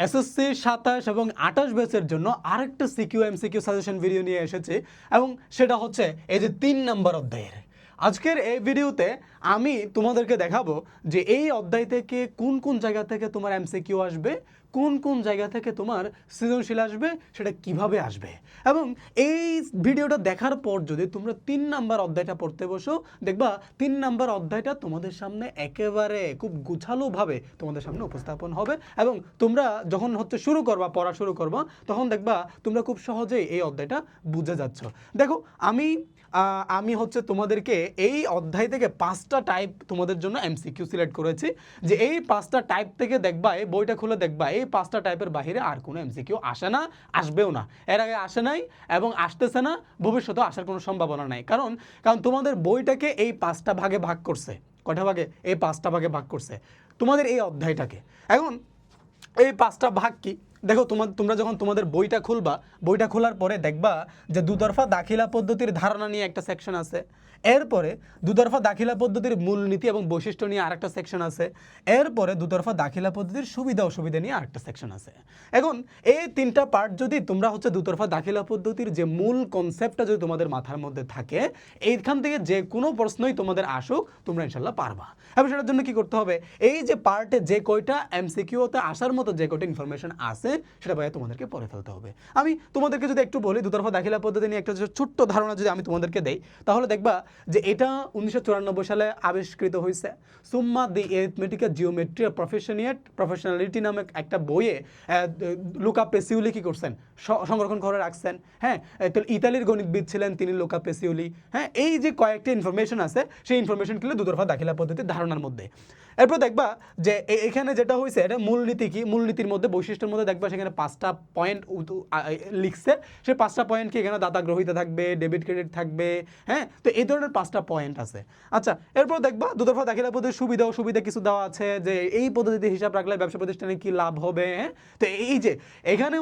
SSC 27 এবং 28 ব্যাচের জন্য আরেকটা সিকিউ এমসিকিউ সাজেশন ভিডিও নিয়ে এসেছি এবং সেটা হচ্ছে এই যে 3 নম্বর অধ্যায়ের। আজকের এই ভিডিওতে আমি তোমাদেরকে দেখাবো যে এই অধ্যায় থেকে কোন কোন জায়গা থেকে তোমার এমসিকিউ আসবে, কোন কোন জায়গা থেকে তোমার সৃজনশীল আসবে, সেটা কিভাবে আসবে। এবং এই ভিডিওটা দেখার পর যদি তোমরা 3 নাম্বার অধ্যায়টা পড়তে বসো, দেখবা 3 নাম্বার অধ্যায়টা তোমাদের সামনে একেবারে খুব গুছালোভাবে তোমাদের সামনে উপস্থাপন হবে এবং তোমরা যখন শুরু করবা, পড়া শুরু করবা, তখন দেখবা তোমরা খুব সহজেই এই অধ্যায়টা বুঝে যাচ্ছ। দেখো আমি তোমাদেরকে এই অধ্যায় থেকে 5টা টাইপ তোমাদের জন্য এমসিকিউ সিলেক্ট করেছি, যে এই 5টা টাইপ থেকে দেখবা, এই বইটা খুলে দেখবা এই 5টা টাইপের বাইরে আর কোনো এমসিকিউ আসে না, আসবেও না। এর আগে আসে নাই এবং আসতেছে না, ভবিষ্যতেও আসার কোনো সম্ভাবনা নাই। কারণ তোমাদের বইটাকে এই 5টা ভাগে ভাগ করছে। কয়টা ভাগে? এই 5টা ভাগে ভাগ করছে তোমাদের এই অধ্যায়টাকে। এখন এই 5টা ভাগ কি দেখো, তোমরা যখন তোমাদের বইটা খুলবা, বইটা খোলার পরে দেখবা যে দুতরফা দাখিলা পদ্ধতির ধারণা নিয়ে একটা সেকশন আছে, এরপরে দুতরফা দাখিলা পদ্ধতির মূলনীতি এবং বৈশিষ্ট্য নিয়ে আরেকটা সেকশন আছে, এরপরে দুতরফা দাখিলা পদ্ধতির সুবিধা অসুবিধা নিয়ে আরেকটা সেকশন আছে। এখন এই 3টা পার্ট যদি তোমরা দুতরফা দাখিলা পদ্ধতির যে মূল কনসেপ্টটা যদি তোমাদের মাথার মধ্যে থাকে, এইখান থেকে যে কোনো প্রশ্নই তোমাদের আসুক তোমরা ইনশাল্লাহ পারবা। এবং সেটার জন্য কি করতে হবে, এই যে পার্টে যে কয়টা এমসিকিউতে আসার মতো যে কয়টা ইনফরমেশন আছে সেটা ভাইয়া তোমাদেরকে পড়ে ফেলতে হবে। আমি তোমাদেরকে যদি একটু বলি, দুতরফা দাখিলা পদ্ধতি নিয়ে একটা ছোট্ট ধারণা যদি আমি তোমাদেরকে দেই, তাহলে দেখবা যে এটা 1994 সালে আবিষ্কৃত হয়েছে। সুম্মা দি এরিথমেটিকা জিওমেট্রি প্রফেশনালিটি নামে একটা বইয়ে লুকা পেসিউলি কি করছেন, সংরক্ষণ করে রাখছেন। হ্যাঁ, তো ইতালির গণিতবিদ ছিলেন তিনি, লুকা পেসিউলি। হ্যাঁ, এই যে কয়েকটি ইনফরমেশন আছে, সেই ইনফরমেশনগুলো দুতরফা দাখিলা পদ্ধতির ধারণার মধ্যে। এরপর দেখবা যে এখানে যেটা হয়েছে, এটা মূলনীতি কি, মূলনীতির মধ্যে বৈশিষ্ট্যের মধ্যে দেখবা সেখানে 5টা পয়েন্ট লিখছে। সেই 5টা পয়েন্ট কি, এখানে দাতা গ্রহীতা থাকবে, ডেবিট ক্রেডিট থাকবে। হ্যাঁ, তো এই ধরনের 5টা পয়েন্ট আছে। আচ্ছা, এরপর দেখবা দুতরফা দাখিলা পদ্ধতির সুবিধা অসুবিধা কিছু দেওয়া আছে, যে এই পদ্ধতিতে হিসাব রাখলে ব্যবসা প্রতিষ্ঠানে কি লাভ হবে। হ্যাঁ, তো এই যে এখানে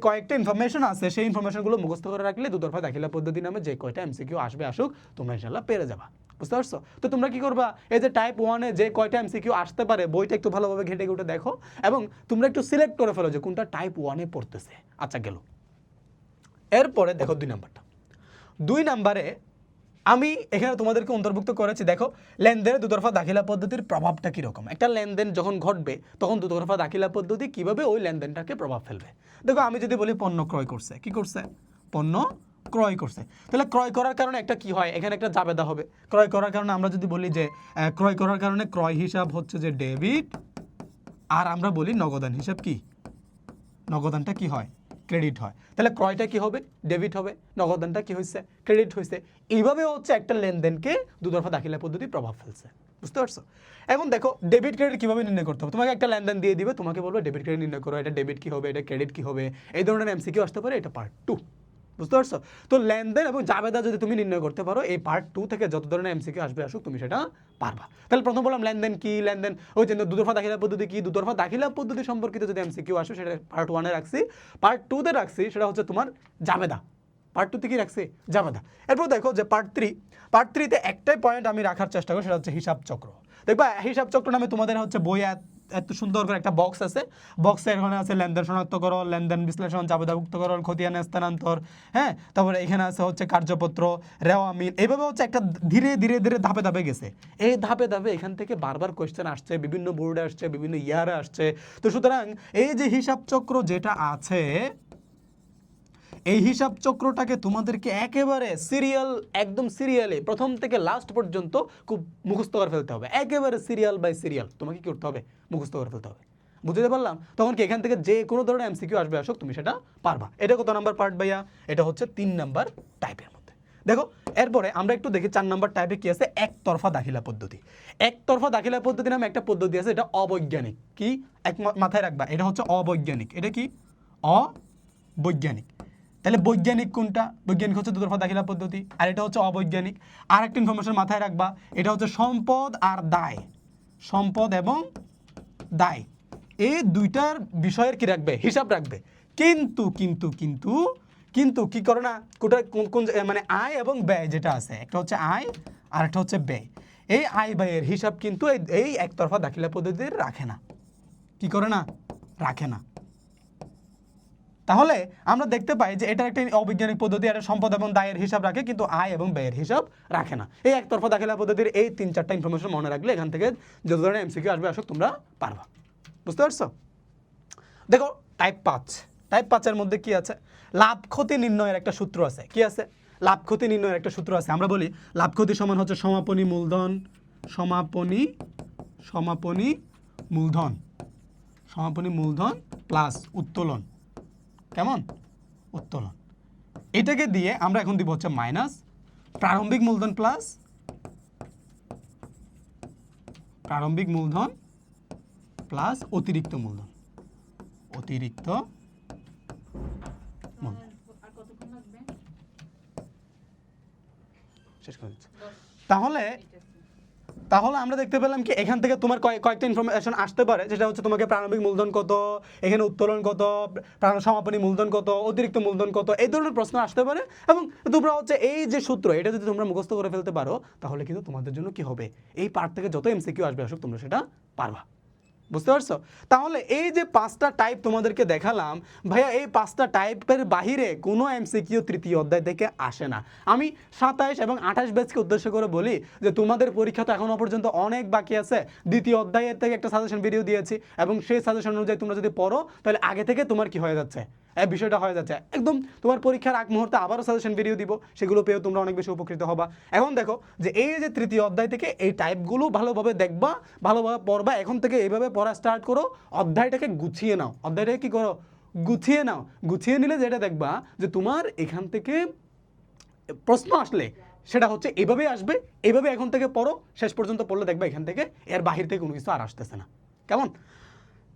কয়েকটা ইনফরমেশন আছে, সেই ইনফরমেশনগুলো মুখস্থ করে রাখলে দুতরফা দাখিলা পদ্ধতি নামে যে কয়টা এমসিকিউ আসবে আসুক, তোমরা ইনশাআল্লাহ পেরে যাবা। বুঝতে পারছো? তো তোমরা কি করবা, এই যে টাইপ 1-এ যে কয়টা এমসিকিউ আসতে পারে, বইটা একটু ভালোভাবে ঘেটে ঘুটে দেখো এবং তোমরা একটু সিলেক্ট করে ফেলো যে কোনটা টাইপ 1-এ পড়তেছে। আচ্ছা, গেল। এরপরে দেখো 2 নাম্বারটা। 2 নাম্বারে আমি এখানে তোমাদেরকে অন্তর্ভুক্ত করেছি, দেখো লেনদেনের দুতরফা দাখিলা পদ্ধতির প্রভাবটা কীরকম। একটা লেনদেন যখন ঘটবে তখন দুতরফা দাখিলা পদ্ধতি কিভাবে ওই লেনদেনটাকে প্রভাব ফেলবে। দেখো, আমি যদি বলি পণ্য ক্রয় করছে, কি করছে, পণ্য ক্রয় করছে, তাহলে ক্রয় করার কারণে একটা কি হয়, এখানে একটা জাবেদা হবে। ক্রয় করার কারণে আমরা যদি বলি যে ক্রয় করার কারণে ক্রয় হিসাব হচ্ছে যে ডেবিট, আর আমরা বলি নগদান হিসাব কি, নগদানটা কি হয়, ক্রেডিট হয়। তাহলে ক্রয়টা কি হবে, ডেবিট হবে, নগদানটা কি হয়েছে, ক্রেডিট হয়েছে। এইভাবে একটা লেনদেনকে দুতরফা দাখিলা পদ্ধতি প্রভাব ফেলছে। বুঝতে পারছো? এখন দেখো ডেবিট ক্রেডিট কিভাবে নির্ণয় করতে হবে। তোমাকে একটা লেনদেন দিয়ে দিবে, তোমাকে বলবে ডেবিট ক্রেডিট নির্ণয় করো, এটা ডেবিট কি হবে, এটা ক্রেডিট কি হবে। এই ধরনের এমসিকিউ আসতে পারে, এটা পার্ট 2। বুঝতে পারছো? তো লেনদেন এবং জাবেদা যদি তুমি নির্ণয় করতে পারো, এই পার্ট 2 থেকে যত ধরনের এমসিকিউ আসবে আসুক তুমি সেটা পারবা। তাহলে প্রথম বললাম লেনদেন কি, লেনদেন ওই যে দুতরফা দাখিলা পদ্ধতি কি, দুতরফা দাখিলা পদ্ধতি সম্পর্কিত যদি এমসিকিউ আসে সেটা পার্ট 1-এ রাখছি। পার্ট 2-তে রাখছি সেটা হচ্ছে তোমার জাবেদা। পার্ট 2-তে কি রাখছি, জাবেদা। এরপর দেখো যে পার্ট 3-তে একটাই পয়েন্ট আমি রাখার চেষ্টা করি, সেটা হচ্ছে হিসাব চক্র। দেখবা হিসাব চক্র নামে তোমাদের বইয়ে এত সুন্দর করে একটা বক্স আছে, বক্সে এখানে আছে লেনদেন শনাক্তকরণ, লেনদেন বিশ্লেষণ, জাবেদাভুক্তকরণ, খতিয়ান স্থানান্তর। হ্যাঁ, তারপরে এখানে আছে কার্যপত্র, রেওয়া মিল। এইভাবে একটা ধীরে ধীরে ধীরে ধাপে ধাপে গেছে। এই ধাপে ধাপে এখান থেকে বারবার কোয়েশ্চেন আসছে, বিভিন্ন বোর্ডে আসছে, বিভিন্ন ইয়ারে আসছে। তো সুতরাং এই যে হিসাব চক্র যেটা আছে, এই হিসাব চক্রটাকে তোমাদেরকে একেবারে একদম সিরিয়ালে প্রথম থেকে লাস্ট পর্যন্ত খুব মুখস্থ করে ফেলতে হবে। একেবারে সিরিয়াল বাই সিরিয়াল তোমাকে কি করতে হবে, মুখস্থ করে ফেলতে হবে। বুঝতে পারলাম? তখন কি এখান থেকে যে কোনো ধরনের এমসিকিউ আসবে আসুক তুমি সেটা পারবা। এটা কত নাম্বার পার্ট ভাইয়া? এটা হচ্ছে 3 নাম্বার টাইপের মধ্যে। দেখো, এরপরে আমরা একটু দেখি 4 নাম্বার টাইপে কি আছে, একতরফা দাখিলা পদ্ধতি। একতরফা দাখিলা পদ্ধতি নামে একটা পদ্ধতি আছে, এটা অবৈজ্ঞানিক। কি মাথায় রাখবা, এটা হচ্ছে অবৈজ্ঞানিক। এটা কি অবৈজ্ঞানিক। তাহলে বৈজ্ঞানিক কোনটা? বৈজ্ঞানিক হচ্ছে দুতরফা দাখিলা পদ্ধতি, আর এটা হচ্ছে অবৈজ্ঞানিক। আর একটা ইনফরমেশন মাথায় রাখবা, এটা হচ্ছে সম্পদ আর দায়, সম্পদ এবং দায়, এই দুইটার বিষয়ের কি রাখবে, হিসাব রাখবে। কিন্তু কিন্তু কিন্তু কিন্তু কি করে না, কোন মানে আয় এবং ব্যয় যেটা আছে, একটা হচ্ছে আয় আর একটা হচ্ছে ব্যয়। এই আয় ব্যয়ের হিসাব কিন্তু এই একতরফা দাখিলা পদ্ধতিতে রাখে না। কি করে না, রাখে না। তাহলে আমরা দেখতে পাই যে এটা একটা অবৈজ্ঞানিক পদ্ধতি, এটা সম্পদ এবং দায়ের হিসাব রাখে কিন্তু আয় এবং ব্যয়ের হিসাব রাখে না। এই একতরফা দাখিলা পদ্ধতির এই 3-4টা ইনফরমেশন মনে রাখলে এখান থেকে যত ধরনের এমসিকিউ আসবে আসুক তোমরা পারবা। বুঝতে পারছো? দেখো টাইপ 5 এর মধ্যে কি আছে? লাভ ক্ষতি নির্ণয়ের একটা সূত্র আছে। কি আছে? লাভ ক্ষতি নির্ণয়ের একটা সূত্র আছে। আমরা বলি লাভ ক্ষতি সমান হচ্ছে সমাপনী মূলধন প্লাস উত্তোলন। কেমন? উত্তোলন। এটাকে দিয়ে আমরা এখন দিব হচ্ছে মাইনাস প্রারম্ভিক মূলধন প্লাস অতিরিক্ত মূলধন। শেষ করে দিচ্ছি। তাহলে আমরা দেখতে পেলাম কি এখান থেকে তোমার কয়েকটা ইনফরমেশন আসতে পারে, যেটা হচ্ছে তোমাকে প্রারম্ভিক মূলধন কত, এখানে উত্তোলন কত, সমাপনী মূলধন কত, অতিরিক্ত মূলধন কত, এই ধরনের প্রশ্ন আসতে পারে। এবং তোমরা হচ্ছে এই যে সূত্র এটা যদি তোমরা মুখস্থ করে ফেলতে পারো তাহলে কিন্তু তোমাদের জন্য কি হবে, এই পার্ট থেকে যত এমসিকিউ আসবে আসুক তোমরা সেটা পারবা। বুঝতে পারছো? তাহলে এই যে 5টা টাইপ তোমাদেরকে দেখালাম ভাইয়া, এই 5টা টাইপের বাহিরে কোনো এমসিকিউ তৃতীয় অধ্যায় থেকে আসে না। আমি 27 এবং 28 ব্যাচকে উদ্দেশ্য করে বলি যে তোমাদের পরীক্ষা তো এখনো পর্যন্ত অনেক বাকি আছে। দ্বিতীয় অধ্যায়ের থেকে একটা সাজেশন ভিডিও দিয়েছি এবং সেই সাজেশন অনুযায়ী তোমরা যদি পড়ো তাহলে আগে থেকে তোমার কি হয়ে যাচ্ছে, এই বিষয়টা হয়ে যাচ্ছে একদম তোমার পরীক্ষার আগ মুহূর্তে আবারও সাজেশন ভিডিও দিব, সেগুলো পেয়েও তোমরা অনেক বেশি উপকৃত হবা। এখন দেখো যে এই যে তৃতীয় অধ্যায় থেকে এই টাইপগুলো ভালোভাবে দেখবা, ভালোভাবে পড়বা, এখন থেকে এইভাবে পড়া স্টার্ট করো, অধ্যায়টাকে গুছিয়ে নাও। অধ্যায়টাকে কি করো? গুছিয়ে নাও। গুছিয়ে নিলে যেটা দেখবা যে তোমার এখান থেকে প্রশ্ন আসলে সেটা হচ্ছে এভাবেই আসবে, এভাবে এখন থেকে পড়ো, শেষ পর্যন্ত পড়লে দেখবা এখান থেকে এর বাহির থেকে কোনো কিছু আর আসতেছে না। কেমন?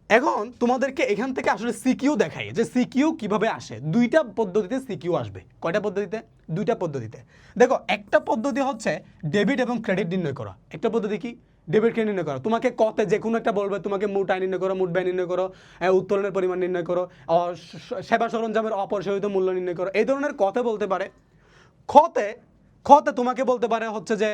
এখন তোমাদেরকে এখান থেকে আসলে সিকিউ দেখাই যে সিকিউ কিভাবে আসে। 2টা পদ্ধতিতে সিকিউ আসবে। কয়টা পদ্ধতিতে? 2টা পদ্ধতিতে। দেখো একটা পদ্ধতি হচ্ছে ডেবিট এবং ক্রেডিট নির্ণয় করা। একটা পদ্ধতি কি? ডেবিট ক্রেডিট নির্ণয় করা। তোমাকে কতে যে কোনো একটা বলবে, তোমাকে মোট আয় নির্ণয় করো, মোট ব্যয় নির্ণয় করো, উত্তোলনের পরিমাণ নির্ণয় করো, সেবা সরঞ্জামের অপরিশোধিত মূল্য নির্ণয় করো, এই ধরনের কথা বলতে পারে। খতে তোমাকে বলতে পারে হচ্ছে যে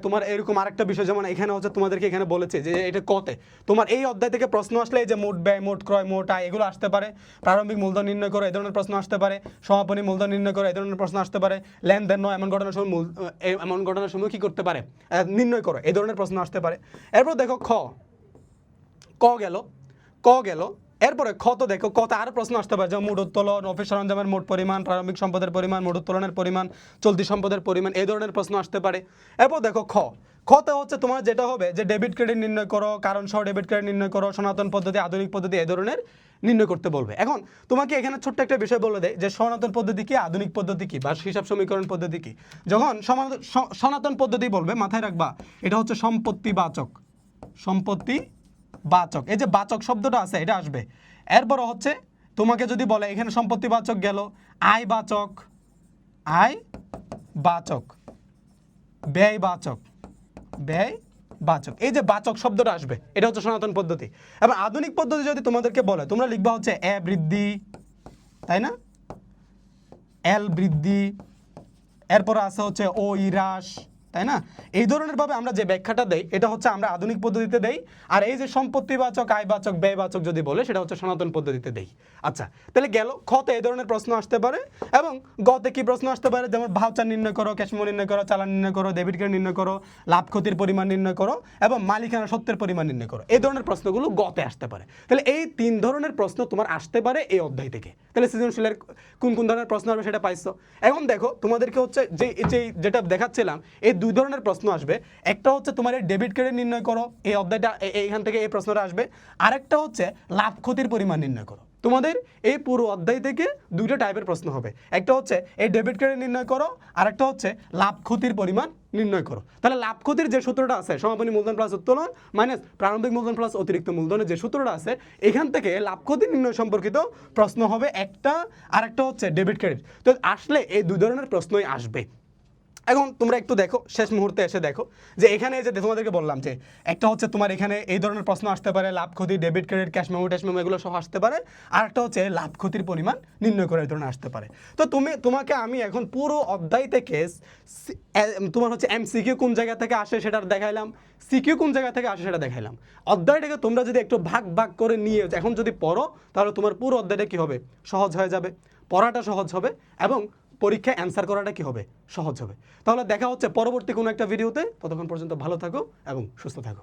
তোমার এরকম আরেকটা বিষয়, যেমন এখানে হচ্ছে তোমাদেরকে এখানে বলেছে যে এটা কতে তোমার এই অধ্যায় থেকে প্রশ্ন আসলে এই যে মোট ব্যয়, মোট ক্রয়, মোট আয় এগুলো আসতে পারে। প্রারম্ভিক মূলধন নির্ণয় করো, এই ধরনের প্রশ্ন আসতে পারে। সমাপনী মূলধন নির্ণয় করো, এই ধরনের প্রশ্ন আসতে পারে। লেনদেন নয় এমন ঘটনার সময় কি করতে পারে? নির্ণয় করো, এই ধরনের প্রশ্ন আসতে পারে। এরপর দেখো ক গেল। এরপরে ক্ষত দেখো, কত আর প্রশ্ন আসতে পারে, যেমন মোট উত্তোলন, অফিস সরঞ্জামের মোট পরিমাণ, প্রারম্ভিক সম্পদের পরিমাণ, মোট উত্তোলনের পরিমাণ, চলতি সম্পদের পরিমাণ, এই ধরনের প্রশ্ন আসতে পারে। এরপর দেখো খতে হচ্ছে তোমার যেটা হবে যে ডেবিট ক্রেডিট নির্ণয় করো, কারণ সহ ডেবিট ক্রেডিট নির্ণয় করো, সনাতন পদ্ধতি, আধুনিক পদ্ধতি, এই ধরনের নির্ণয় করতে বলবে। এখন তোমাকে এখানে ছোট্ট একটা বিষয় বলে দেয় যে সনাতন পদ্ধতি কি, আধুনিক পদ্ধতি কি, বা হিসাব সমীকরণ পদ্ধতি কি। যখন সনাতন পদ্ধতি বলবে মাথায় রাখবা এটা হচ্ছে সম্পত্তি বাচক। এই যে বাচক শব্দটা আছে এটা আসবে। এরপর হচ্ছে তোমাকে যদি বলে এখানে সম্পত্তি বাচক গেল, আয় বাচক, ব্যয় বাচক, এই যে বাচক শব্দটা আসবে এটা হচ্ছে সনাতন পদ্ধতি। এবং আধুনিক পদ্ধতি যদি তোমাদেরকে বলে তোমরা লিখবা হচ্ছে এ বৃদ্ধি, তাই না, এল বৃদ্ধি, এরপর আছে হচ্ছে ও হ্রাস, তাই না। এই ধরনের ভাবে আমরা যে ব্যাখ্যাটা দেই এটা হচ্ছে আমরা আধুনিক পদ্ধতিতে দেই। আর এই যে সম্পত্তিবাচক, আয়বাচক, ব্যয়বাচক যদি বলে সেটা হচ্ছে সনাতন পদ্ধতিতে দেই। আচ্ছা, তাহলে গেল খতে এই ধরনের প্রশ্ন আসতে পারে। এবং গতে কি প্রশ্ন আসতে পারে, যেমন ভাউচার নির্ণয় করো, ক্যাশমো নির্ণয় করো, চালান নির্ণয় করো, ডেবিট কার্ড নির্ণয় করো, লাভ ক্ষতির পরিমাণ নির্ণয় করো এবং মালিকানা সত্ত্বের পরিমাণ নির্ণয় করো। এই ধরনের প্রশ্নগুলো গতে আসতে পারে। তাহলে এই 3 ধরনের প্রশ্ন তোমার আসতে পারে এই অধ্যায় থেকে। তাহলে সৃজনশীলের কোন ধরনের প্রশ্ন আসবে সেটা পাইছো। এখন দেখো তোমাদেরকে হচ্ছে যেটা দেখাচ্ছিলাম এই 2 ধরনের প্রশ্ন আসবে। একটা হচ্ছে তোমার এই ডেবিট ক্রেডিট নির্ণয় করো, এই অধ্যায়টা এইখান থেকে এই প্রশ্নটা আসবে। আরেকটা হচ্ছে লাভ ক্ষতির পরিমাণ নির্ণয় করো। তোমাদের এই পুরো অধ্যায় থেকে 2টা টাইপের প্রশ্ন হবে। একটা হচ্ছে এই ডেবিট ক্রেডিট নির্ণয় করো, আর একটা হচ্ছে লাভ ক্ষতির পরিমাণ নির্ণয় করো। তাহলে লাভ ক্ষতির যে সূত্রটা আছে সমাপনী মূলধন প্লাস উত্তোলন মাইনাস প্রারম্ভিক মূলধন প্লাস অতিরিক্ত মূলধনের যে সূত্রটা আছে এখান থেকে লাভ ক্ষতি নির্ণয় সম্পর্কিত প্রশ্ন হবে একটা, আর একটা হচ্ছে ডেবিট ক্রেডিট। তো আসলে এই 2 ধরনের প্রশ্নই আসবে। এখন তোমরা একটু দেখো, শেষ মুহূর্তে এসে দেখো যে এখানে যে তোমাদেরকে বললাম যে একটা হচ্ছে তোমার এখানে এই ধরনের প্রশ্ন আসতে পারে, লাভ ক্ষতি, ডেবিট ক্রেডিট, ক্যাশ মেমো, ট্যাশ মেমো এগুলো সব আসতে পারে। আর একটা হচ্ছে লাভ ক্ষতির পরিমাণ নির্ণয় করে এই ধরনের আসতে পারে। তো তোমাকে আমি এখন পুরো অধ্যায় থেকে তোমার হচ্ছে এমসিকিউ কোন জায়গা থেকে আসে সেটা দেখাইলাম, সিকিউ কোন জায়গা থেকে আসে সেটা দেখাইলাম। অধ্যায়টাকে তোমরা যদি একটু ভাগ ভাগ করে নিয়ে এখন যদি পড়ো, তাহলে তোমার পুরো অধ্যায়টা কী হবে, সহজ হয়ে যাবে, পড়াটা সহজ হবে এবং পরীক্ষায় অ্যান্সার করাটা কি হবে, সহজ হবে। তাহলে দেখা হচ্ছে পরবর্তী কোনো একটা ভিডিওতে। ততক্ষণ পর্যন্ত ভালো থাকো এবং সুস্থ থাকো।